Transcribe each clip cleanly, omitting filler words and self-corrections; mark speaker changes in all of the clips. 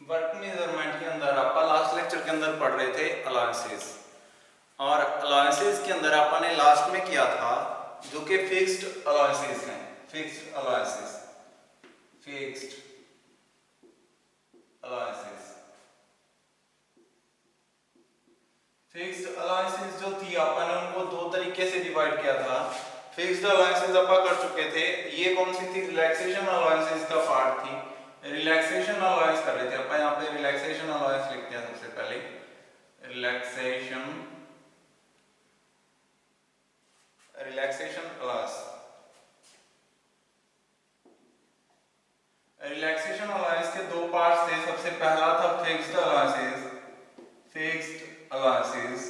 Speaker 1: Work measurement के अंदर आप लास्ट लेक्चर के अंदर पढ़ रहे थे अलाउंसेस, और अलाउंसेस के अंदर आपने लास्ट में किया था जो कि फिक्स्ड अलाउंसेस हैं। Fixed allowances, fixed allowances, fixed allowances जो थी आपने उनको दो तरीके से डिवाइड किया था। फिक्स्ड अलाउंसेस अपन कर चुके थे। ये कौन सी थी? रिलैक्सेशन अलाउंसेस का पार्ट थी। रिलैक्सेशन अलाउंस कर रहे थे अपन, यहाँ पे रिलैक्सेशन अलाउंस लिखते हैं सबसे पहले। रिलैक्सेशन अलाउंस, रिलैक्सेशन अलाउंस के दो पार्ट्स थे। सबसे पहला था फिक्स्ड अलाउंसेस, फिक्स्ड अलाउंसेस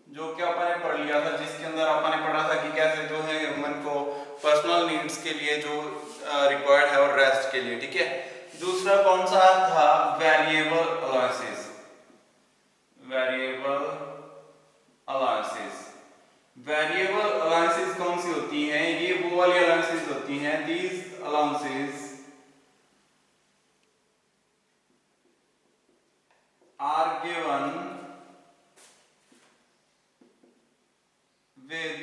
Speaker 1: जो कि अपन ने पढ़ लिया था, जिसके अंदर अपन ने पढ़ा था कि कैसे जो है ह्यूमन को पर्सनल नीड्स के लिए जो रिक्वायर्ड है और रेस्ट के लिए, ठीक है। दूसरा कौन सा था? Variable allowances, variable allowances. Variable allowances कौन सी होती हैं? ये वो वाली अलाउंसेस होती हैं, these allowances are given with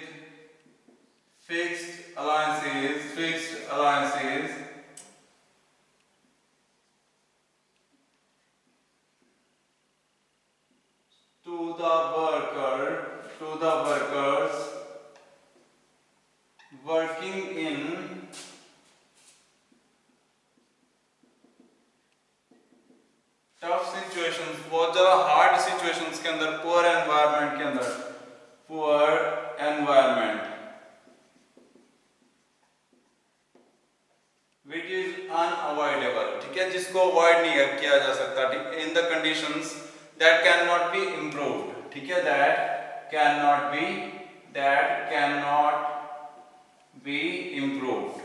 Speaker 1: fixed allowances to the workers working in tough situations, बहुत ज्यादा हार्ड सिचुएशंस के अंदर, पुअर एनवायरनमेंट के अंदर, poor environment which is unavoidable, ठीक है, जिसको अवॉइड नहीं किया जा सकता, in the conditions that cannot be improved, ठीक है, that cannot be improved।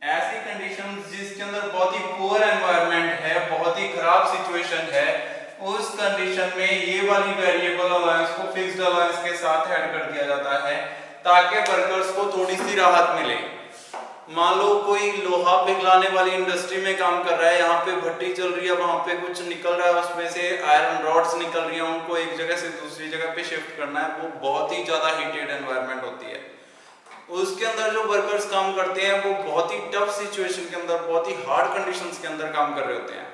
Speaker 1: ऐसी कंडीशंस जिसके अंदर बहुत ही पुअर एनवायरनमेंट है, बहुत ही खराब सिचुएशन है, उस कंडीशन में ये वाली वेरिएबल अलाउंस को फिक्स्ड अलाउंस के साथ ऐड कर दिया जाता है ताकि वर्कर्स को थोड़ी सी राहत मिले। मान लो कोई लोहा पिघलाने वाली इंडस्ट्री में काम कर रहा है, यहाँ पे भट्टी चल रही है, वहां पे कुछ निकल रहा है, उसमें से आयरन रॉड्स निकल रही है, उनको एक जगह से दूसरी जगह पे शिफ्ट करना है, वो बहुत ही ज्यादा हीटेड एनवायरनमेंट होती है। उसके अंदर जो वर्कर्स काम करते हैं वो बहुत ही टफ सिचुएशन के अंदर, बहुत ही हार्ड कंडीशंस के अंदर काम कर रहे होते हैं।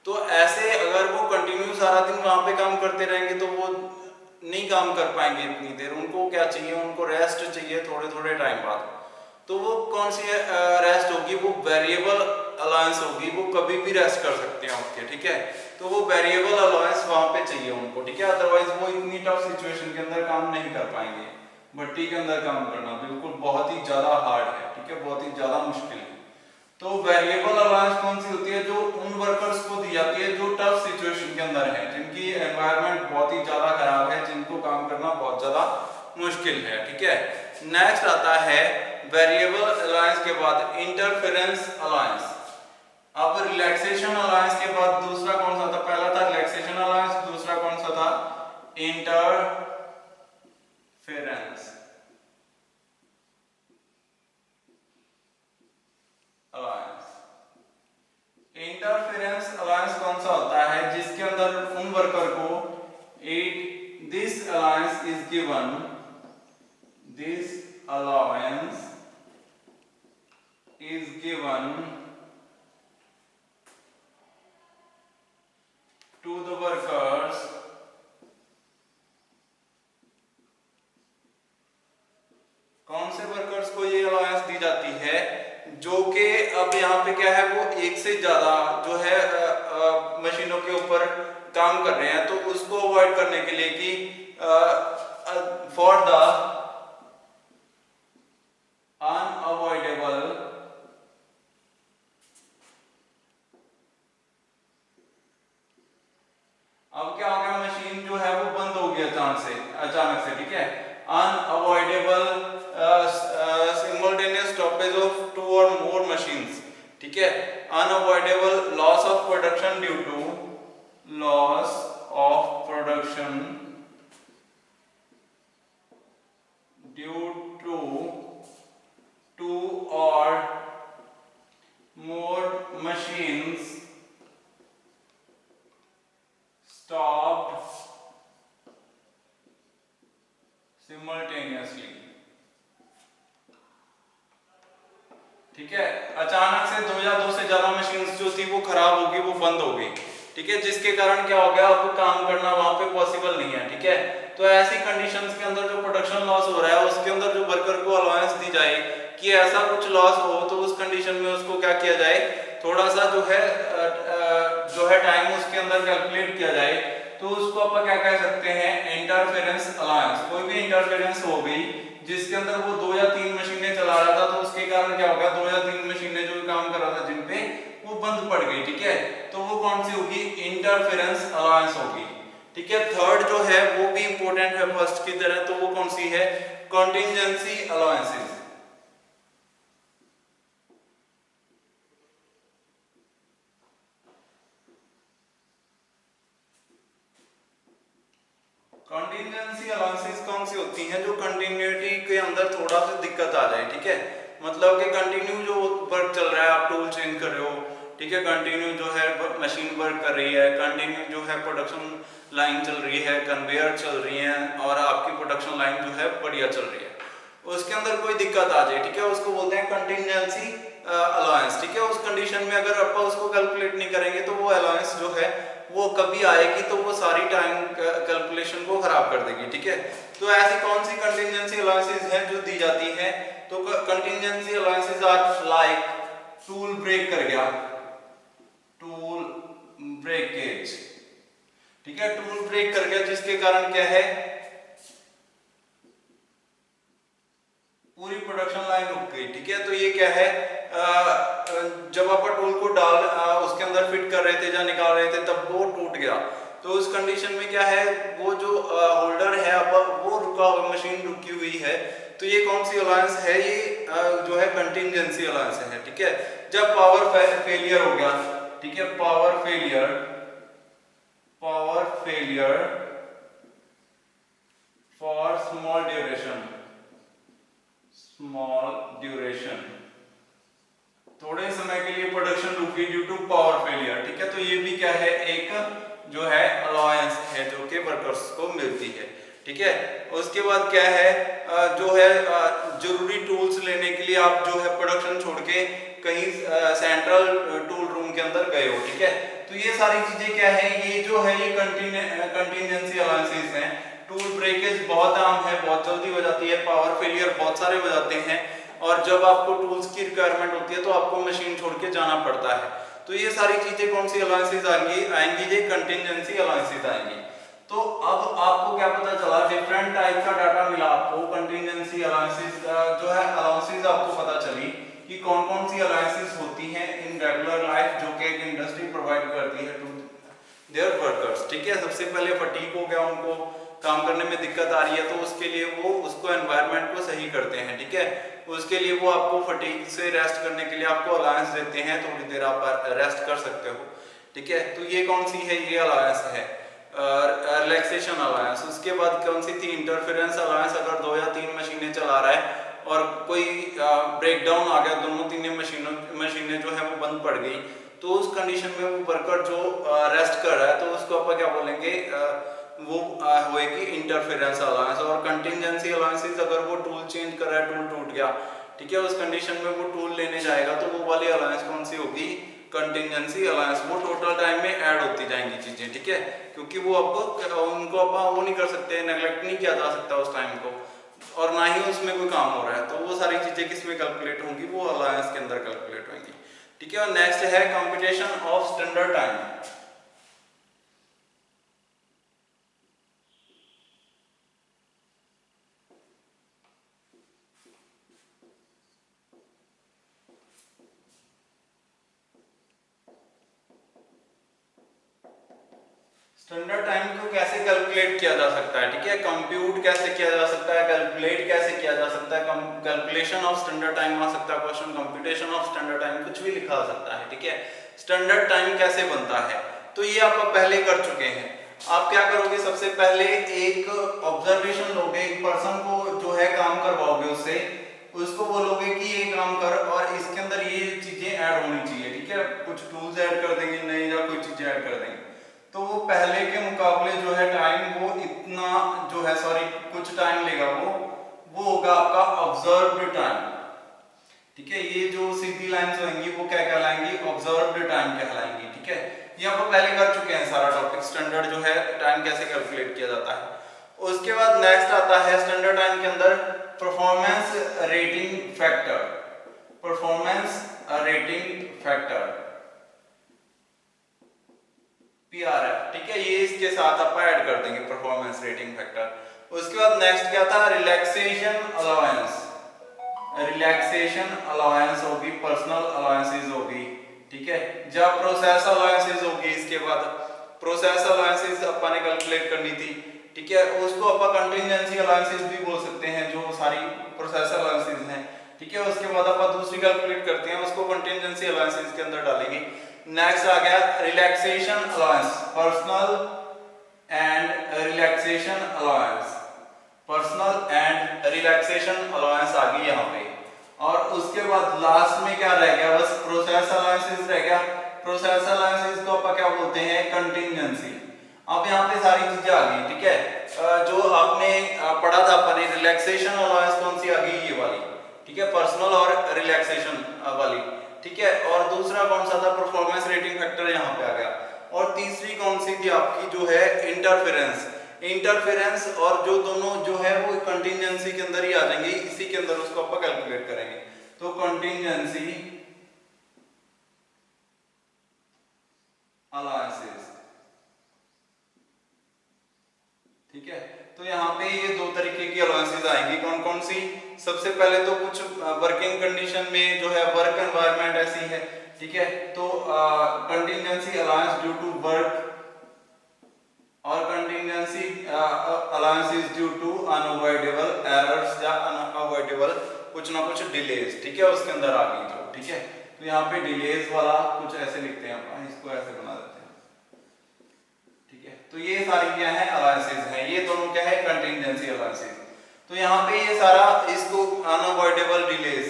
Speaker 1: तो ऐसे अगर वो कंटिन्यू सारा दिन वहां पे काम करते रहेंगे तो वो नहीं काम कर पाएंगे इतनी देर। उनको क्या चाहिए? उनको रेस्ट चाहिए थोड़े थोड़े टाइम बाद। तो वो कौन सी रेस्ट होगी? वो वेरिएबल अलाउंस होगी, वो कभी भी रेस्ट कर सकते हैं उसके, ठीक है। तो वो वेरिएबल अलाउंस वहां पे चाहिए उनको, ठीक है, अदरवाइज वो इतनी टफ सिचुएशन के अंदर काम नहीं कर पाएंगे। भट्टी के अंदर काम करना बिल्कुल बहुत ही ज्यादा हार्ड है, ठीक है, बहुत ही ज्यादा मुश्किल है। तो वेरिएबल अलाउंस कौन सी होती है? जो उन वर्कर्स को दी जाती है जो टफ सिचुएशन के अंदर है, जिनकी एनवायरनमेंट बहुत ही ज्यादा खराब है, जिनको काम करना बहुत ज्यादा मुश्किल है, ठीक है। नेक्स्ट आता है वेरिएबल अलाउंस के बाद इंटरफेरेंस अलाउंस। अब रिलैक्सेशन अलाउंस के बाद दूसरा कौन सा था? पहला था रिलैक्सेशन अलाउंस, दूसरा कौन सा था? Interference allowance. इंटरफेरेंस अलाउंस कौन सा होता है? जिसके अंदर उन वर्कर को this allowance is given, this allowance is given to the workers कौन से वर्कर्स को ये अलाउंस दी जाती है? जो कि अब यहाँ पे क्या है, वो एक से ज्यादा जो है मशीनों के ऊपर काम कर रहे हैं, तो उसको अवॉइड करने के लिए कि फॉर द अनअवॉइडेबल अब क्या हो गया, मशीन जो है वो बंद हो गई अचानक से, ठीक है। अनअवॉइडेबल सिमुलटेनियस स्टॉपेज ऑफ 2 और मोर मशीन्स, ठीक है। Unavoidable loss of production due to loss of production due to 2 or ठीक है। अचानक से दो या दो से ज्यादा मशीन जो थी वो खराब होगी, वो बंद हो गई, ठीक है, जिसके कारण क्या हो गया, आपको काम करना वहां पे पॉसिबल नहीं है, ठीक है। तो ऐसी कंडीशंस के अंदर जो प्रोडक्शन लॉस हो रहा है उसके अंदर जो वर्कर को अलाउंस दी जाए कि ऐसा कुछ लॉस हो तो उस कंडीशन में उसको क्या किया जाए, थोड़ा सा जो है टाइम उसके अंदर कैलकुलेट किया जाए। तो उसको अपन क्या कह सकते हैं, इंटरफेरेंस अलाउंस। कोई भी इंटरफेरेंस हो गई जिसके अंदर वो दो या तीन मशीनें चला रहा था, तो उसके कारण क्या होगा, दो या तीन मशीनें जो काम कर रहा था जिन पे, वो बंद पड़ गई, ठीक है। तो वो कौन सी होगी, इंटरफेरेंस अलाउंस होगी, ठीक है। थर्ड जो है वो भी इंपॉर्टेंट है फर्स्ट की तरह, तो वो कौन सी है, कॉन्टिजेंसी अलाउंसेस। कंटिजेंसी अलाउंसेस कौन सी होती हैं, जो कंटिन्यूटी के अंदर थोड़ा सा दिक्कत आ जाए, ठीक है। मतलब कि कंटिन्यू जो वर्क चल रहा है, आप टूल चेंज कर रहे हो, ठीक है, कंटिन्यू जो है मशीन वर्क कर रही है, कंटिन्यू जो है प्रोडक्शन लाइन चल रही है, कन्वेयर चल रही है, और आपकी प्रोडक्शन लाइन जो है बढ़िया चल रही है, उसके अंदर कोई दिक्कत आ जाए, ठीक है, उसको बोलते हैं कंटिजेंसी अलाउंस, ठीक है। उस कंडीशन में अगर आप उसको कैलकुलेट नहीं करेंगे तो वो अलाउंस जो है वो कभी आएगी तो वो सारी टाइम कैलकुलेशन को खराब कर देगी, ठीक है। तो ऐसी कौन सी कंटिजेंसी अलाउंसेस हैं जो दी जाती है, तो contingency allowances are like tool break कर गया, टूल ब्रेकेज, ठीक है, टूल ब्रेक कर गया जिसके कारण क्या है, पूरी प्रोडक्शन लाइन रुक गई, ठीक है। तो ये क्या है, जब आप टूल को उसके अंदर फिट कर रहे थे या निकाल रहे थे तब वो टूट गया, तो उस कंडीशन में क्या है, वो जो होल्डर है अब वो रुका हुआ, मशीन रुकी हुई है, तो ये कौन सी अलायंस है, ये जो है कंटिजेंसी अलायंस है, ठीक है। जब पावर फेलियर हो गया, ठीक है, power failure for small duration, थोड़े समय के लिए प्रोडक्शन रुकी ड्यू टू पावर फेलियर, ठीक है। तो ये भी क्या है, एक जो है अलाउंस है जो कि वर्कर्स को मिलती है, ठीक है। उसके बाद क्या है, जो है जरूरी टूल्स लेने के लिए आप जो है प्रोडक्शन छोड़ के कहीं सेंट्रल टूल रूम के अंदर गए हो, ठीक है। तो ये सारी चीजें क्या है, ये जो है ये कंटिजेंसी अलाउंसेस हैं। टूल ब्रेकेज बहुत आम है, बहुत जल्दी हो जाती है, पावर फेलियर बहुत सारे हो जाते हैं, और जब आपको टूल्स की रिक्वायरमेंट होती है तो आपको मशीन छोड़ के जाना पड़ता है। तो ये सारी चीजें कौन सी अलाउंसेस आएंगी, ये कंटिजेंसी अलाउंसेस आएंगी। तो अब आपको क्या पता चला, डिफरेंट टाइप का डाटा मिला आपको, कंटिजेंसी अलाउंसेस जो है अलाउंसेस आपको पता चली कि कौन कौन सी अलाउंसेस होती हैं इन रेगुलर लाइफ, जो कि एक इंडस्ट्री प्रोवाइड करती है टू देयर वर्कर्स, ठीक है। सबसे पहले फटीग हो गया, उनको काम करने में दिक्कत आ रही है, तो उसके लिए वो उसको एनवायरनमेंट को सही करते हैं, ठीक है। उसके लिए वो आपको फटीग से रेस्ट करने के लिए आपको अलायंस देते हैं, थोड़ी देर आप रेस्ट कर सकते हो, ठीक है। तो ये कौन सी है, ये अलायंस है रिलैक्सेशन अलायंस। उसके बाद कौन सी थी, इंटरफेरेंस अलायंस। अगर दो या तीन मशीनें चला रहा है और कोई ब्रेकडाउन आ गया, दोनों तीन मशीनें जो है वो बंद पड़ गई, तो उस कंडीशन में वो वर्कर जो रेस्ट कर रहा है, तो उसको अपन क्या बोलेंगे, वो होएगी इंटरफेरेंस अलाउंस। और कंटिजेंसी अलाउंसेस, अगर वो टूल चेंज कर रहा है, टूल टूट गया, ठीक है, उस कंडीशन में वो टूल लेने जाएगा, तो वो वाली अलाउंस कौन सी होगी, कंटिजेंसी अलाउंस। वो टोटल टाइम में ऐड होती जाएंगी चीजें, ठीक है, क्योंकि वो अब उनको अपन वो नहीं कर सकते, नेग्लेक्ट नहीं किया जा सकता उस टाइम को, और ना ही उसमें कोई काम हो रहा है, तो वो सारी चीजें किसमें कैलकुलेट होंगी, वो अलायंस के अंदर कैलकुलेट होंगी, ठीक है। और नेक्स्ट है computation of standard time. Standard time को कैसे कैलकुलेट किया जा सकता है, ठीक है, कंप्यूट कैसे किया जा सकता है, कैलकुलेट कैसे किया जा सकता है, कैलकुलेशन ऑफ स्टैंडर्ड टाइम आ सकता है question, computation of standard time, कुछ भी लिखा आ सकता है, ठीक है। स्टैंडर्ड टाइम कैसे बनता है, तो ये आप पहले कर चुके हैं। आप क्या करोगे, सबसे पहले एक ऑब्जर्वेशन लोगे, एक पर्सन को जो है काम करवाओगे उससे, उसको बोलोगे कि ये काम कर और इसके अंदर ये चीजें ऐड होनी चाहिए, ठीक है। कुछ टूल्स ऐड कर देंगे नए या कोई चीजें ऐड कर देंगे, तो वो पहले के मुकाबले जो है टाइम वो इतना जो है, सॉरी, कुछ टाइम लेगा, वो होगा आपका ऑब्जर्व्ड टाइम, ठीक है, ये जो सीधी लाइंस होंगी वो क्या कहलाएंगी, ऑब्जर्व्ड टाइम कहलाएंगी। ठीक है, ये आप पहले कर चुके हैं सारा टॉपिक, स्टैंडर्ड जो है टाइम कैसे कैलकुलेट किया जाता है। उसके बाद नेक्स्ट आता है स्टैंडर्ड टाइम के अंदर performance rating factor, performance rating factor PRF। ठीक है, ये इसके साथ आप ऐड कर देंगे परफॉर्मेंस रेटिंग फैक्टर। उसके बाद नेक्स्ट क्या था, रिलैक्सेशन अलाउंस, रिलैक्सेशन अलाउंस होगी, पर्सनल अलाउंसेस होगी। ठीक है, जब प्रोसेस अलाउंसेस होगी, इसके बाद प्रोसेस अलाउंसेस अपन ने कैलकुलेट करनी थी। ठीक है, उसको अपन कंटिजेंसी अलाउंसेस भी बोल सकते हैं, जो सारी प्रोसेस अलाउंसेस हैं। ठीक है, उसके बाद अपन दूसरी कैलकुलेट करते हैं, उसको कंटिजेंसी अलाउंसेस के अंदर डालेंगे। नेक्स्ट आ गया relaxation allowance, personal and relaxation allowance, personal and relaxation allowance आ गई यहाँ पे। और उसके बाद लास्ट में क्या रह गया, बस प्रोसेस अलाउंसेस रह गया। प्रोसेस अलाउंसेस को अपन क्या बोलते हैं, कंटिजेंसी। अब यहाँ पे सारी चीजें आ गई। ठीक है, जो आपने पढ़ा था अपन ने, रिलैक्सेशन अलाउंस कौन सी आ गई, ये वाली। ठीक है, पर्सनल और रिलैक्सेशन वाली। ठीक है, और दूसरा कौन सा था, परफॉर्मेंस रेटिंग फैक्टर यहाँ पे आ गया। और तीसरी कौन सी थी आपकी, जो है इंटरफेरेंस। इंटरफेरेंस और जो दोनों जो है वो कंटिजेंसी के अंदर ही आ जाएंगे, इसी के अंदर उसको अपन कैलकुलेट करेंगे। तो कंटिजेंसी अलाउंसेस। ठीक है, तो यहाँ पे ये दो तरीके की अलाउंसेस आएंगी, कौन कौन सी। सबसे पहले तो कुछ वर्किंग कंडीशन में जो है वर्क एनवायरनमेंट ऐसी है। ठीक है, तो contingency allowance due to work और contingency allowances due to unavoidable errors या अनअवॉइडेबल कुछ ना कुछ डिलेज। ठीक है, उसके अंदर आ गई जो। ठीक है, तो यहाँ पे डिलेज वाला कुछ ऐसे लिखते हैं अपन, इसको ऐसे बना देते हैं। ठीक है, तो ये सारी क्या है, अलाउंसेस हैं, ये दोनों क्या है, कंटिजेंसी अलाउंसेस। तो यहाँ पे ये सारा इसको unavoidable delays,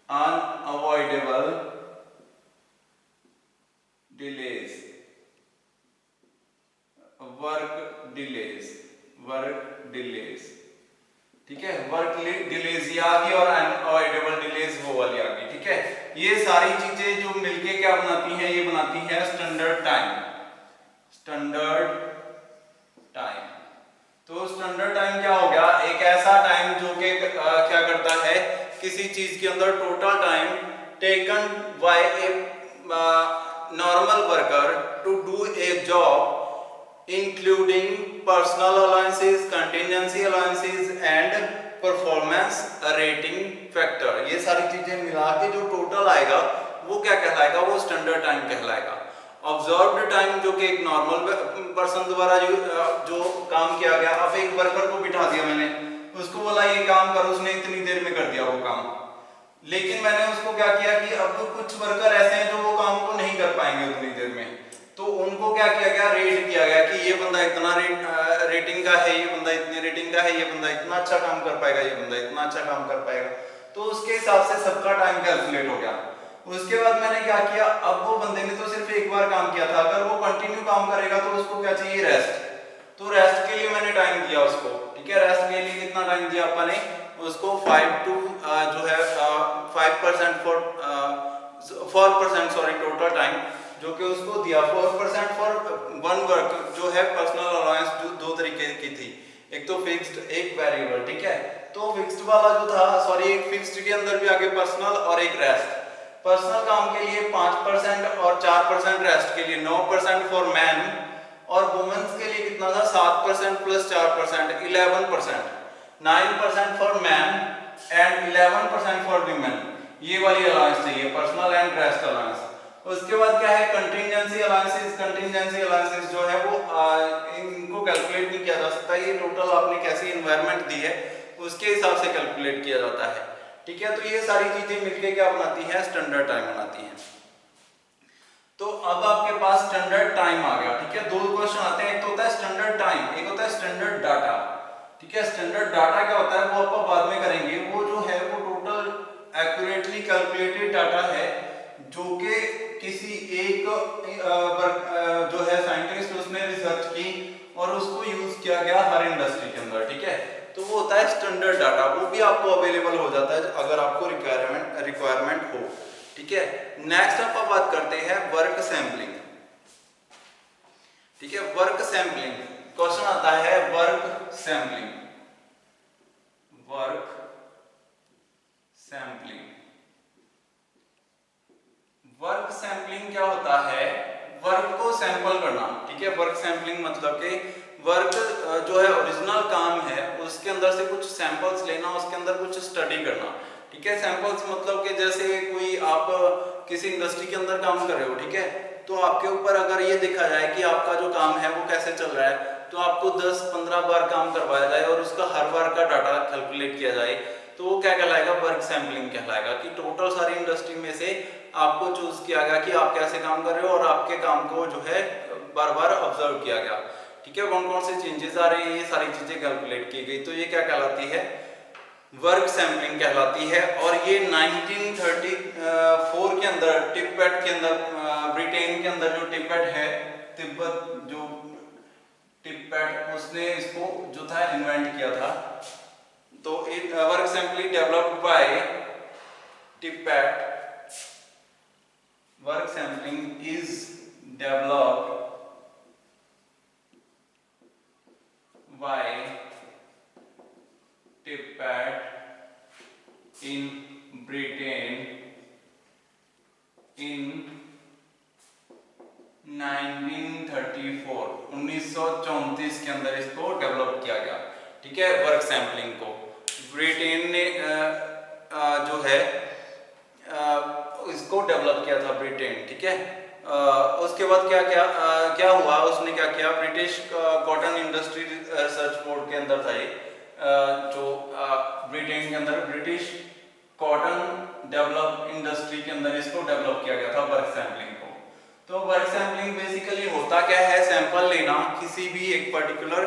Speaker 1: unavoidable delays, work delays, work delays. ठीक है, वर्क डिलेज ये आ गई और अनअवॉइडेबल डिलेज वो वाली आ गई। ठीक है, ये सारी चीजें जो मिलके क्या बनाती हैं, ये बनाती है स्टैंडर्ड टाइम, स्टैंडर्ड टाइम। तो स्टैंडर्ड टाइम क्या हो गया, एक ऐसा टाइम जो कि क्या करता है, किसी चीज के अंदर total time taken by a normal worker to do a job including personal allowances, contingency allowances and performance rating factor। ये सारी चीजें मिला के जो टोटल आएगा वो क्या कहलाएगा, वो स्टैंडर्ड टाइम कहलाएगा। ऑब्जर्व्ड टाइम जो कि एक नॉर्मल पर्सन द्वारा जो काम किया गया, अब एक वर्कर को बिठा दिया मैंने, उसको बोला ये काम करो, उसने इतनी देर में कर दिया वो काम। लेकिन मैंने उसको क्या किया कि अब कुछ वर्कर ऐसे हैं जो वो काम को नहीं कर पाएंगे उतनी देर में, तो उनको क्या किया गया, रेट किया गया कि ये बंदा इतना रेटिंग का है, ये बंदा इतनी रेटिंग का है, ये बंदा इतना अच्छा काम कर पाएगा, ये बंदा इतना अच्छा काम कर पाएगा। तो उसके हिसाब से सबका टाइम कैलकुलेट हो गया। उसके बाद मैंने क्या किया, अब वो बंदे ने तो सिर्फ एक बार काम किया था, अगर वो कंटिन्यू काम करेगा तो उसको क्या चाहिए, रेस्ट। तो रेस्ट के लिए मैंने टाइम दिया उसको। ठीक है, रेस्ट के लिए कितना टाइम दिया अपन ने उसको, 5 टू जो है 5% फॉर 4% सॉरी टोटल टाइम जो कि उसको दिया। 4% फॉर वन वर्क जो है पर्सनल अलाउंस, जो दो तरीके की थी, एक तो फिक्स्ड एक वेरिएबल। ठीक है, तो फिक्स्ड वाला जो था, सॉरी एक फिक्स्ड के अंदर भी आगे पर्सनल और एक रेस्ट। पर्सनल काम के लिए 5% और 4% रेस्ट के लिए 9% फॉर मैन, और वुमेन्स के लिए कितना था, 7% plus 4% 11%, 9% for man and 11% for women. ये वाली अलाउंस चाहिए, पर्सनल एंड रेस्ट अलाउंस। उसके बाद क्या है, कंटिजेंसी अलाउंसेस। कंटिजेंसी अलाउंसेस जो है वो इनको कैलकुलेट नहीं किया जा सकता, ये टोटल आपने कैसी एनवायरनमेंट दी है उसके हिसाब से कैलकुलेट किया जाता है। ठीक है, तो ये सारी चीजें मिलके क्या बनाती हैं, स्टैंडर्ड टाइम बनाती हैं। तो अब आपके पास स्टैंडर्ड टाइम आ गया। ठीक है, दो क्वेश्चन आते हैं, एक तो होता है स्टैंडर्ड टाइम, एक होता है स्टैंडर्ड डाटा। ठीक है, स्टैंडर्ड डाटा क्या होता है वो आप बाद में करेंगे। वो जो है वो टोटल एक्यूरेटली कैलकुलेटेड डाटा है जो कि किसी एक जो है साइंटिस्ट उसने रिसर्च की और उसको यूज किया गया हर इंडस्ट्री के अंदर। ठीक है, तो वो होता है स्टैंडर्ड डाटा, वो भी आपको अवेलेबल हो जाता है अगर आपको रिक्वायरमेंट
Speaker 2: रिक्वायरमेंट हो। ठीक है, नेक्स्ट आप बात करते हैं वर्क सैंपलिंग। ठीक है, वर्क सैंपलिंग क्वेश्चन आता है, work sampling, work sampling. Work sampling क्या होता है? वर्क को सैंपल करना। ठीक है, वर्क सैंपलिंग मतलब कि वर्क जो है ओरिजिनल काम है उसके अंदर से कुछ सैंपल्स लेना, उसके अंदर कुछ स्टडी करना। ठीक है, सैंपल्स मतलब कि जैसे कोई आप किसी इंडस्ट्री के अंदर काम कर रहे हो, ठीक है, तो आपके ऊपर अगर ये देखा जाए कि आपका जो काम है वो कैसे चल रहा है, तो आपको 10-15 बार काम करवाया जाए और उसका हर बार का डाटा कैलकुलेट किया जाए, तो वो क्या कहलाएगा? वर्क सैंपलिंग कहलाएगा। कि टोटल सारी इंडस्ट्री में से आपको चूज किया गया कि आप कैसे काम कर रहे हो और आपके काम को जो है बार बार ऑब्जर्व किया गया। ठीक है, कौन कौन से चेंजेस आ रहे हैं, ये सारी चीजें कैलकुलेट की गई, तो ये क्या कहलाती है? वर्क सैंपलिंग कहलाती है। और ये 1934 के अंदर टिब्बत के अंदर, ब्रिटेन के अंदर जो टिब्बत है, तिब्बत जो टिब्बत, उसने इसको जो था इन्वेंट किया था। तो work sampling developed by टिब्बत, work sampling is developed by टिब्बत in Britain in 1934, 1934 के अंदर इसको डेवलप किया गया। ठीक है, वर्क सैंपलिंग को ब्रिटेन ने जो है इसको डेवलप किया था, ब्रिटेन। ठीक है, उसके बाद क्या क्या क्या हुआ, उसने क्या किया, British cotton industry research board के अंदर था ये, जो ब्रिटेन के अंदर ब्रिटिश कॉटन डेवलप इंडस्ट्री के अंदर इसको डेवलप किया गया था, वर्क सैंपलिंग को। तो वर्क सैंपलिंग बेसिकली होता क्या है? सैंपल लेना किसी भी एक पर्टिकुलर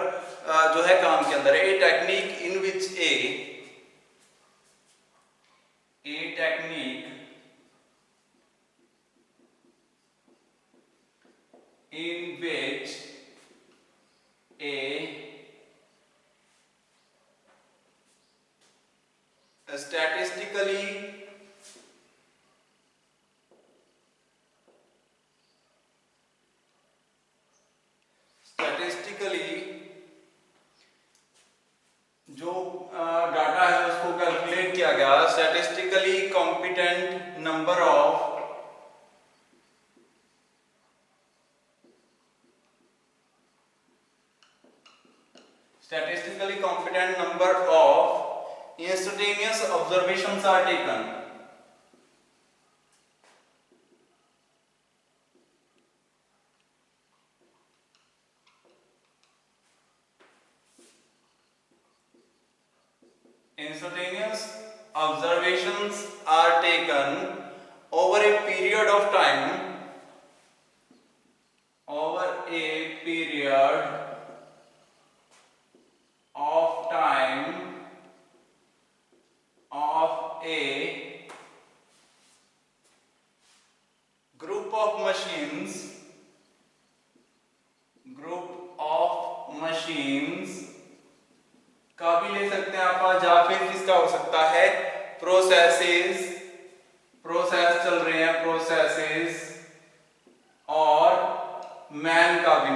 Speaker 2: जो है काम के अंदर। A technique in which a technique in which a statistically जो डाटा है उसको कैलकुलेट किया गया, statistically competent number of statistically competent number of instantaneous observations are taken. Instantaneous observations are taken over a period of time, over a period of time of a group of machines, का भी ले सकते हैं आप, या फिर किसका हो सकता है? प्रोसेसेस, प्रोसेस चल रहे हैं, प्रोसेसेस, और मैन का भी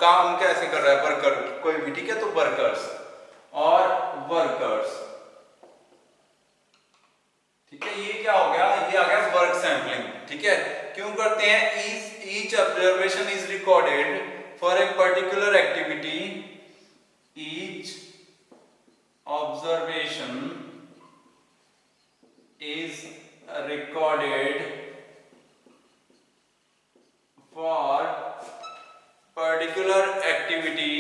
Speaker 2: काम कैसे कर रहा है, वर्कर कोई भी। ठीक है, तो वर्कर्स और वर्कर्स। ठीक है, ये क्या हो गया? ये आ गया वर्क सैंपलिंग। ठीक है, क्यों करते हैं? Each observation is recorded for a particular activity, each observation is recorded for particular activity,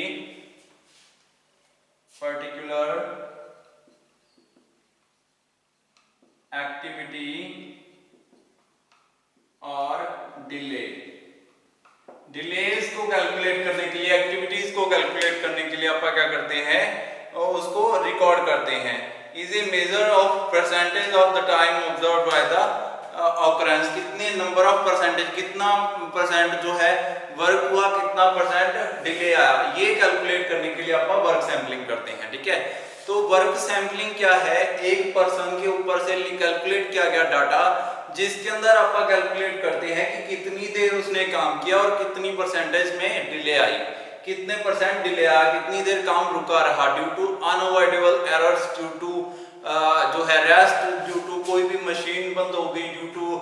Speaker 2: और डिले। डिलेज को कैलकुलेट करने के लिए, एक्टिविटीज को कैलकुलेट करने के लिए आप क्या करते हैं? और उसको रिकॉर्ड करते हैं। Is a measure of percentage of the time observed by the occurrence. कितने नंबर ऑफ परसेंटेज, कितना परसेंट जो है वर्क हुआ, कितना परसेंट डिले आया, ये कैलकुलेट करने के लिए आप वर्क सैंपलिंग करते हैं। ठीक है, तो वर्क सैंपलिंग क्या है, एक पर्सन के ऊपर से कैलकुलेट किया गया डाटा जिसके अंदर आप कैलकुलेट करते हैं कि कितनी देर उसने काम किया और कितनी परसेंटेज में डिले आई, कितने परसेंट डिले आया, कितनी देर काम रुका रहा due to unavoidable errors, due to जो है रेस्ट, ड्यू टू कोई भी मशीन बंद हो गई, ड्यू टू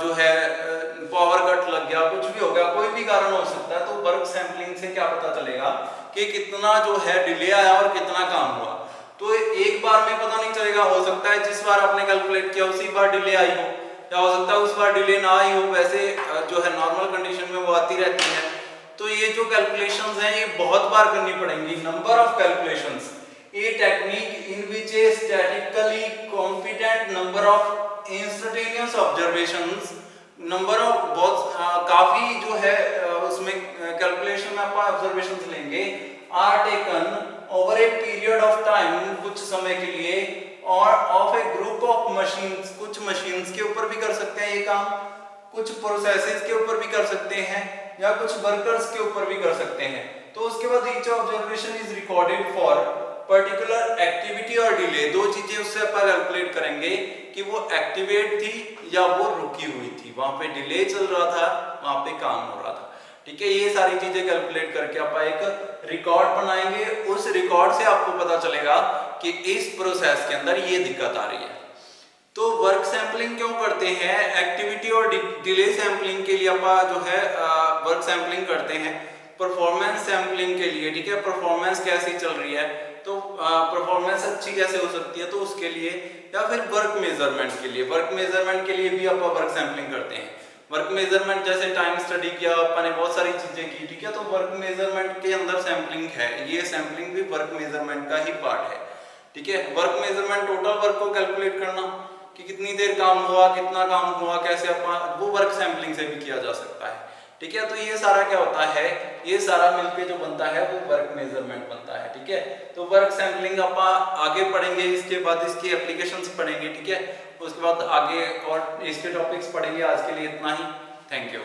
Speaker 2: जो है पावर कट लग गया, कुछ भी हो गया, कोई भी कारण हो सकता है। तो वर्क सैंपलिंग से क्या पता चलेगा कि कितना जो है डिले आया और कितना काम हुआ। तो एक बार में पता नहीं चलेगा, हो सकता है जिस बार आपने कैलकुलेट किया उसी बार डिले आई हो, या हो सकता है उस बार डिले ना आई हो, वैसे जो है नॉर्मल कंडीशन में वो आती रहती है। तो ये जो कैलकुलेशंस हैं ये बहुत बार करनी पड़ेंगी, number of calculations, A technique in which A statically competent number of instantaneous observations, number of बहुत काफी जो है उसमें कैलकुलेशन में आप ऑब्जर्वेशंस लेंगे, are taken over a period of time, कुछ समय के लिए, और of a group of machines, कुछ मशीन्स के ऊपर भी कर सकते हैं ये काम, कुछ प्रोसेसेस के ऊपर भी कर सकते हैं, या कुछ वर्कर्स के ऊपर भी कर सकते हैं। तो उसके बाद each observation is recorded for particular activity और डिले, दो चीजें उससे अपन कैलकुलेट करेंगे कि वो एक्टिवेट थी या वो रुकी हुई थी, वहां पे डिले चल रहा था, वहां पे काम हो रहा था। ठीक है, ये सारी चीजें कैलकुलेट करके आप एक रिकॉर्ड बनाएंगे, उस रिकॉर्ड से आपको पता चलेगा कि इस प्रोसेस के अंदर ये दिक्कत आ रही है। तो वर्क सैंपलिंग क्यों करते हैं, एक्टिविटी और डिले सैंपलिंग के लिए आप जो है वर्क सैंपलिंग करते हैं, परफॉर्मेंस सैंपलिंग के लिए, ठीक है, परफॉर्मेंस कैसी चल रही है, तो परफॉर्मेंस अच्छी कैसे हो सकती है, तो उसके लिए, या फिर वर्क मेजरमेंट के लिए, वर्क मेजरमेंट के लिए भी आप वर्क सैंपलिंग करते हैं। वर्क मेजरमेंट जैसे टाइम स्टडी किया आपने, बहुत सारी चीजें की, ठीक है, तो वर्क मेजरमेंट के अंदर सैंपलिंग है, ये सैंपलिंग भी वर्क मेजरमेंट का ही पार्ट है। ठीक है, वर्क मेजरमेंट टोटल वर्क को कैलकुलेट करना कि कितनी देर काम हुआ, कितना काम हुआ, कैसे अपन, वो वर्क सैंपलिंग से भी किया जा सकता है। ठीक है, तो ये सारा क्या होता है, ये सारा मिलके जो बनता है वो वर्क मेजरमेंट बनता है। ठीक है, तो वर्क सैंपलिंग आप आगे पढ़ेंगे, इसके बाद इसकी एप्लीकेशंस पढ़ेंगे। ठीक है, उसके बाद आगे और इसके टॉपिक्स पढ़ेंगे। आज के लिए इतना ही, थैंक यू।